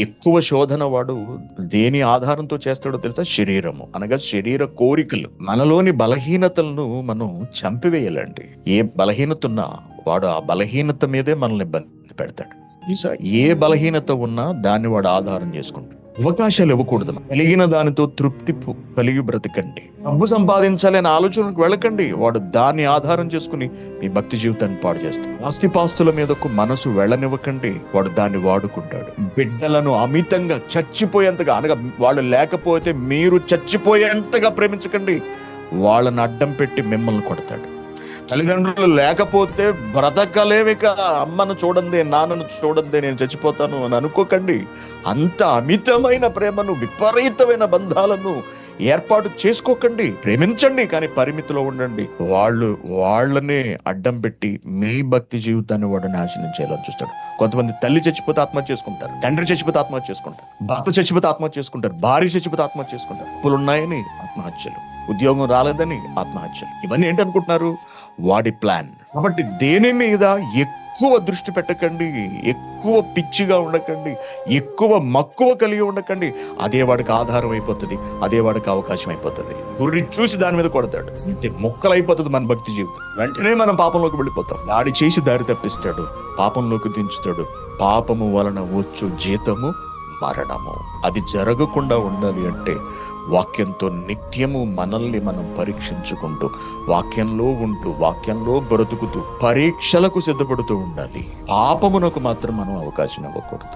ఎక్కువ శోధన వాడు దేని ఆధారంతో చేస్తాడో తెలుసా? శరీరము అనగా శరీర కోరికలు. మనలోని బలహీనతలను మనం చంపివేయాలండి. ఏ బలహీనత ఉన్నా వాడు ఆ బలహీనత మీదే మనల్ని ఇబ్బంది పెడతాడు. ఏ బలహీనత ఉన్నా దాన్ని వాడు ఆధారం చేసుకుంటాడు. అవకాశాలు ఇవ్వకూడదు. కలిగిన దానితో తృప్తి కలిగి బ్రతకండి. డబ్బు సంపాదించాలి అనే ఆలోచనకు వెళ్ళకండి. వాడు దాన్ని ఆధారం చేసుకుని మీ భక్తి జీవితాన్ని పాడు చేస్తాడు. ఆస్తిపాస్తుల మీదకు మనసు వెళ్ళనివ్వకండి. వాడు దాన్ని వాడుకుంటాడు. బిడ్డలను అమితంగా చచ్చిపోయేంతగా, అనగా వాళ్ళు లేకపోతే మీరు చచ్చిపోయేంతగా ప్రేమించకండి. వాళ్ళని అడ్డం పెట్టి మిమ్మల్ని కొడతాడు. తల్లిదండ్రులు లేకపోతే బ్రతకలేవిక, అమ్మను చూడండి, నాన్నను చూడండి, నేను చచ్చిపోతాను అని అనుకోకండి. అంత అమితమైన ప్రేమను, విపరీతమైన బంధాలను ఏర్పాటు చేసుకోకండి. ప్రేమించండి, కానీ పరిమితిలో ఉండండి. వాళ్ళనే అడ్డం పెట్టి మీ భక్తి జీవితాన్ని వాడు నాశనం చేయాలని చూస్తాడు. కొంతమంది తల్లి చచ్చిపోతే ఆత్మహత్య చేసుకుంటారు, తండ్రి చచ్చిపోతే ఆత్మహత్య చేసుకుంటారు, భర్త చచ్చిపోతే ఆత్మహత్య చేసుకుంటారు, భార్య చచ్చిపోతే ఆత్మహత్య చేసుకుంటారు, అప్పులు ఉన్నాయని ఆత్మహత్యలు, ఉద్యోగం రాలేదని ఆత్మహత్యలు. ఇవన్నీ ఏంటనుకుంటున్నారు? వాడి ప్లాన్. కాబట్టి దేని మీద ఎక్కువ దృష్టి పెట్టకండి, ఎక్కువ పిచ్చిగా ఉండకండి, ఎక్కువ మక్కువ కలిగి ఉండకండి. అదే వాడికి ఆధారం అయిపోతుంది, అదే వాడికి అవకాశం అయిపోతుంది. గురి చూసి దాని మీద కొడతాడు, మొక్కలు అయిపోతుంది మన భక్తి జీవితం. వెంటనే మనం పాపంలోకి వెళ్ళిపోతాం. దాడి చేసి దారి తప్పిస్తాడు, పాపంలోకి దించుతాడు. పాపము వలన వచ్చు జీతము మరణము. అది జరగకుండా ఉండాలి అంటే వాక్యంతో నిత్యము మనల్ని మనం పరీక్షించుకుంటూ, వాక్యంలో ఉంటూ, వాక్యంలో బ్రతుకుతూ, పరీక్షలకు సిద్ధపడుతూ ఉండాలి. పాపమునకు మాత్రం మనం అవకాశం ఇవ్వకూడదు.